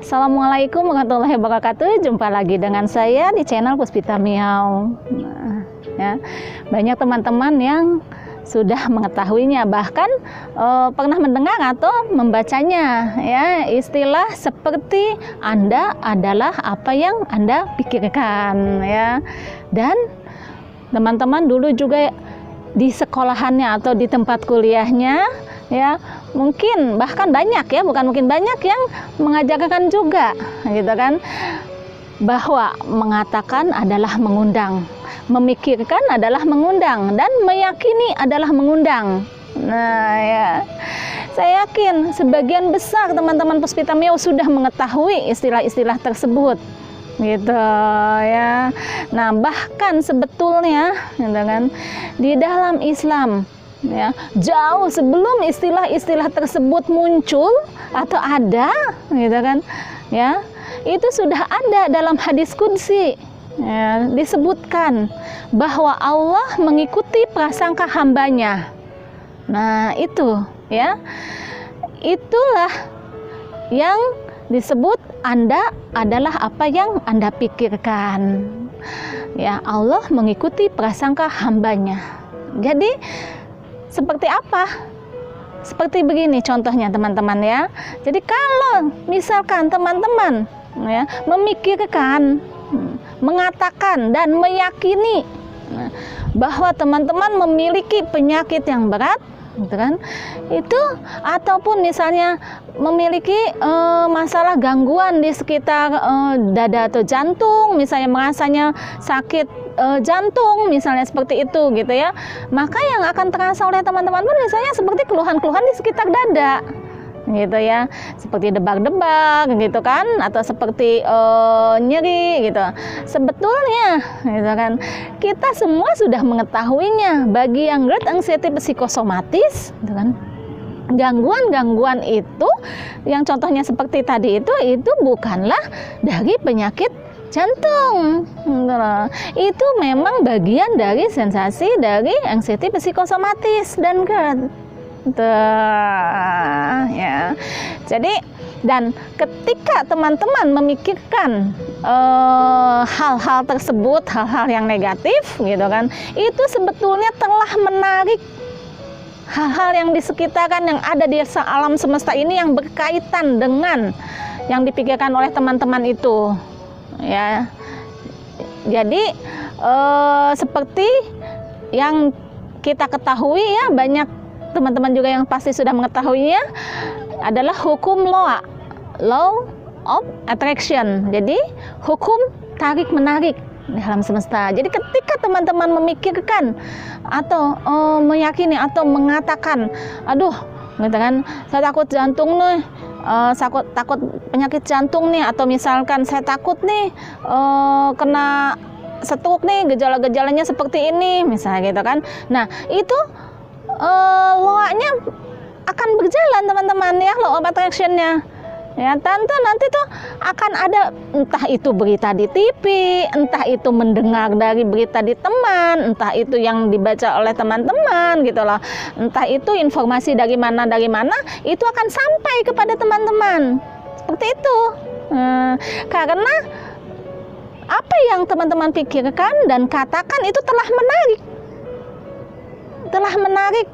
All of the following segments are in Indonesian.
Assalamualaikum warahmatullahi wabarakatuh. Jumpa lagi dengan saya di channel Puspita Miau. Ya, banyak teman-teman yang sudah mengetahuinya, bahkan pernah mendengar atau membacanya. Ya, istilah seperti Anda adalah apa yang Anda pikirkan. Ya, dan teman-teman dulu juga di sekolahannya atau di tempat kuliahnya, ya mungkin bahkan banyak ya, bukan mungkin banyak yang mengajarkan juga, gitu kan, bahwa mengatakan adalah mengundang, memikirkan adalah mengundang, dan meyakini adalah mengundang. Nah ya, saya yakin sebagian besar teman-teman Puspita Miau sudah mengetahui istilah-istilah tersebut, gitu ya. Nah bahkan sebetulnya, gitu kan, di dalam Islam, ya jauh sebelum istilah-istilah tersebut muncul atau ada, gitu kan, ya itu sudah ada dalam hadis qudsi, ya, disebutkan bahwa Allah mengikuti prasangka hambanya. Nah itu ya, itulah yang disebut Anda adalah apa yang Anda pikirkan. Ya, Allah mengikuti prasangka hambanya. Jadi seperti apa? Seperti begini contohnya teman-teman ya. Jadi kalau misalkan teman-teman ya memikirkan, mengatakan dan meyakini bahwa teman-teman memiliki penyakit yang berat, gitu kan, itu ataupun misalnya memiliki masalah gangguan di sekitar dada atau jantung, misalnya merasanya sakit jantung misalnya seperti itu, gitu ya, maka yang akan terasa oleh teman-teman pun misalnya seperti keluhan-keluhan di sekitar dada, gitu ya, seperti debar-debar gitu kan, atau seperti nyeri gitu. Sebetulnya gitu kan, kita semua sudah mengetahuinya. Bagi yang GERD anxiety psikosomatis, gitu kan, gangguan-gangguan itu yang contohnya seperti tadi itu bukanlah dari penyakit jantung, itu memang bagian dari sensasi dari anxiety psikosomatis dan GERD. Ya. Jadi dan ketika teman-teman memikirkan hal-hal tersebut, hal-hal yang negatif, gitu kan, itu sebetulnya telah menarik hal-hal yang di sekitaran yang ada di alam semesta ini yang berkaitan dengan yang dipikirkan oleh teman-teman itu, ya. Jadi seperti yang kita ketahui ya, banyak teman-teman juga yang pasti sudah mengetahuinya, adalah hukum law of attraction. Jadi hukum tarik menarik di alam semesta. Jadi ketika teman-teman memikirkan atau meyakini atau mengatakan, aduh, gitu kan, saya takut jantung nih, takut penyakit jantung nih, atau misalkan saya takut nih kena stroke nih, gejala-gejalanya seperti ini misalnya, gitu kan. Nah itu law-nya akan berjalan teman-teman ya, law of attraction-nya. Ya, tentu nanti tuh akan ada, entah itu berita di TV, entah itu mendengar dari berita di teman, entah itu yang dibaca oleh teman-teman gitu loh, entah itu informasi dari mana, itu akan sampai kepada teman-teman. Seperti itu. Karena apa yang teman-teman pikirkan dan katakan itu telah menarik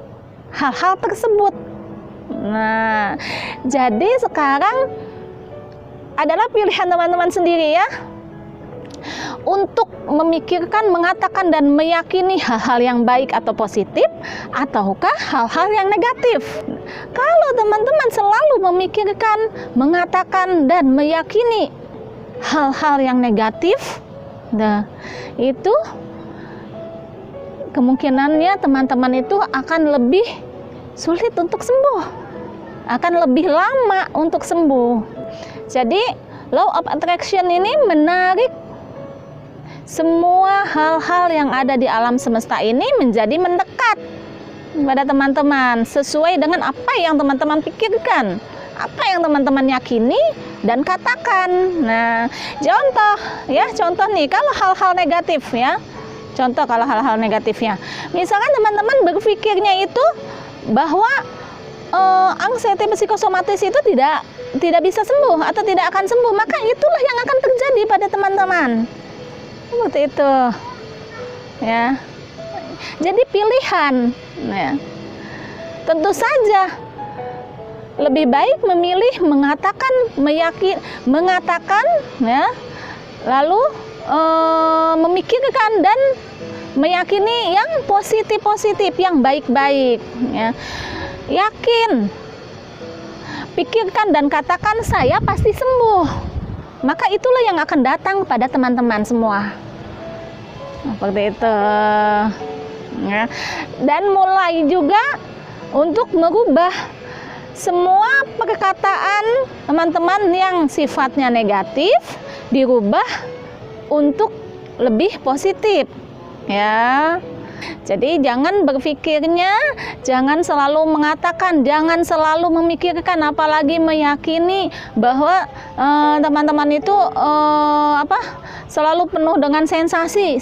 hal-hal tersebut. Nah, jadi sekarang adalah pilihan teman-teman sendiri ya, untuk memikirkan, mengatakan dan meyakini hal-hal yang baik atau positif, ataukah hal-hal yang negatif. Kalau teman-teman selalu memikirkan, mengatakan dan meyakini hal-hal yang negatif, nah itu kemungkinannya teman-teman itu akan lebih sulit untuk sembuh, akan lebih lama untuk sembuh. Jadi law of attraction ini menarik semua hal-hal yang ada di alam semesta ini menjadi mendekat pada teman-teman sesuai dengan apa yang teman-teman pikirkan, apa yang teman-teman yakini dan katakan. Nah, contoh nih, kalau hal-hal negatif ya. Contoh kalau hal-hal negatifnya, misalkan teman-teman berpikirnya itu bahwa anxiety psikosomatis itu tidak bisa sembuh atau tidak akan sembuh, maka itulah yang akan terjadi pada teman-teman. Seperti itu. Ya. Jadi pilihan. Ya. Tentu saja lebih baik memilih mengatakan ya, lalu memikirkan dan meyakini yang positif-positif, yang baik-baik ya. Yakin, pikirkan dan katakan saya pasti sembuh, maka itulah yang akan datang pada teman-teman semua. Seperti itu ya. Dan mulai juga untuk merubah semua perkataan teman-teman yang sifatnya negatif, dirubah untuk lebih positif ya. Jadi jangan berpikirnya, jangan selalu mengatakan, jangan selalu memikirkan, apalagi meyakini bahwa teman-teman itu selalu penuh dengan sensasi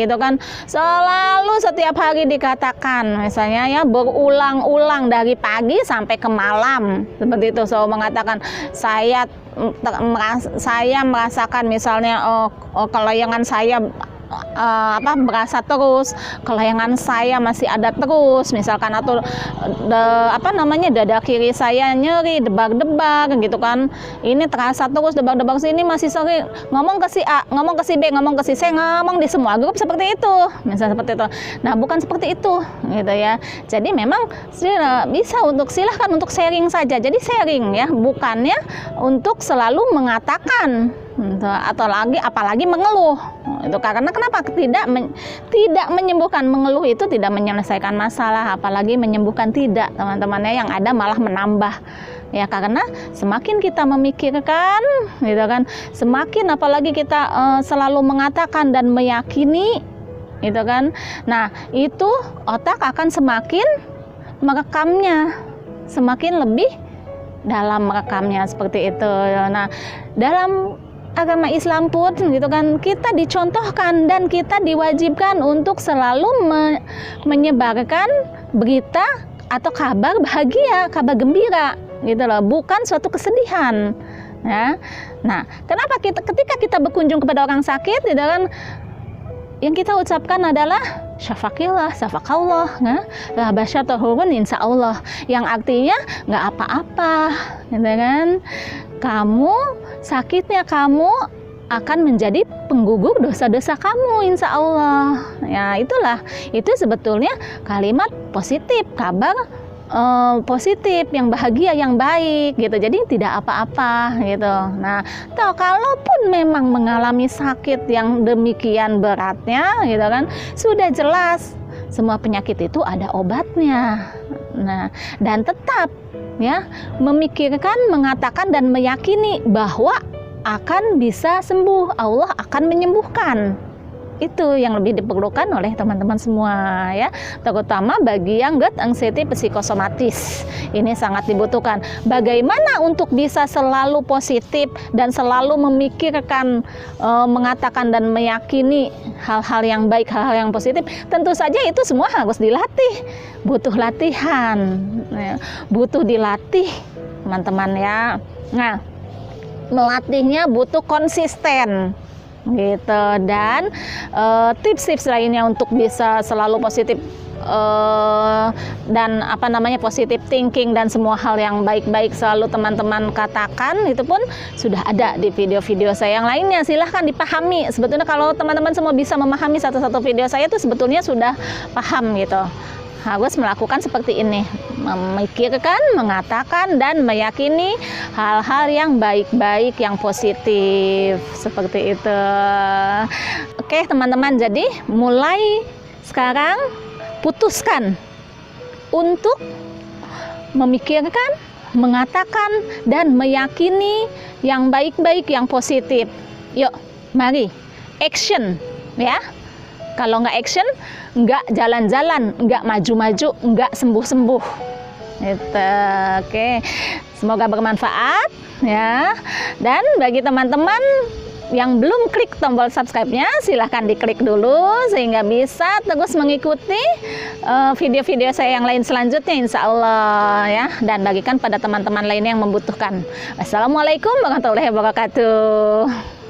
gitu kan. Selalu setiap hari dikatakan, misalnya ya, berulang-ulang dari pagi sampai ke malam seperti itu. So mengatakan saya merasakan misalnya kelayangan saya berasa terus, kelayangan saya masih ada terus misalkan, atau dada kiri saya nyeri, debak-debak gitu kan, ini terasa terus debak-debak, sini masih sering ngomong ke si A, ngomong ke si B, ngomong ke si C, ngomong di semua grup seperti itu, misalnya seperti itu. Nah, bukan seperti itu gitu ya. Jadi memang bisa silahkan untuk sharing saja, jadi sharing ya, bukannya untuk selalu mengatakan atau apalagi mengeluh itu. Karena kenapa? Tidak menyembuhkan. Mengeluh itu tidak menyelesaikan masalah, apalagi menyembuhkan tidak, teman-temannya, yang ada malah menambah ya. Karena semakin kita memikirkan gitu kan, semakin apalagi kita selalu mengatakan dan meyakini gitu kan, nah itu otak akan semakin merekamnya, semakin lebih dalam merekamnya seperti itu. Nah, dalam agama Islam pun gitu kan, kita dicontohkan dan kita diwajibkan untuk selalu menyebarkan berita atau kabar bahagia, kabar gembira gitu loh, bukan suatu kesedihan ya. Nah, kenapa ketika kita berkunjung kepada orang sakit gitu kan, yang kita ucapkan adalah syafaqillah, syafaqallah, la basyatahurun insyaallah, yang artinya nggak apa-apa gitu kan, kamu sakitnya kamu akan menjadi penggugur dosa-dosa kamu insya Allah ya. Itu sebetulnya kalimat positif, kabar positif, yang bahagia, yang baik gitu. Jadi tidak apa-apa gitu. Nah, kalaupun memang mengalami sakit yang demikian beratnya gitu kan, sudah jelas semua penyakit itu ada obatnya. Nah, dan tetap ya memikirkan, mengatakan dan meyakini bahwa akan bisa sembuh, Allah akan menyembuhkan. Itu yang lebih diperlukan oleh teman-teman semua ya, terutama bagi yang GERD anxiety psikosomatis. Ini sangat dibutuhkan. Bagaimana untuk bisa selalu positif dan selalu memikirkan, mengatakan dan meyakini hal-hal yang baik, hal-hal yang positif. Tentu saja itu semua harus dilatih, butuh latihan ya. Butuh dilatih teman-teman ya. Nah, melatihnya butuh konsisten gitu. Dan tips-tips lainnya untuk bisa selalu positif dan positive thinking dan semua hal yang baik-baik selalu teman-teman katakan, itu pun sudah ada di video-video saya yang lainnya. Silahkan dipahami. Sebetulnya kalau teman-teman semua bisa memahami satu-satu video saya itu sebetulnya sudah paham gitu. Harus melakukan seperti ini, memikirkan, mengatakan dan meyakini hal-hal yang baik-baik, yang positif seperti itu. Oke teman-teman, jadi mulai sekarang putuskan untuk memikirkan, mengatakan dan meyakini yang baik-baik, yang positif. Yuk, mari action ya. Kalau nggak action, nggak jalan-jalan, nggak maju-maju, nggak sembuh-sembuh. Gitu. Oke, semoga bermanfaat ya. Dan bagi teman-teman yang belum klik tombol subscribe-nya, silahkan diklik dulu sehingga bisa terus mengikuti video-video saya yang lain selanjutnya insya Allah ya, dan bagikan pada teman-teman lainnya yang membutuhkan. Assalamualaikum warahmatullahi wabarakatuh.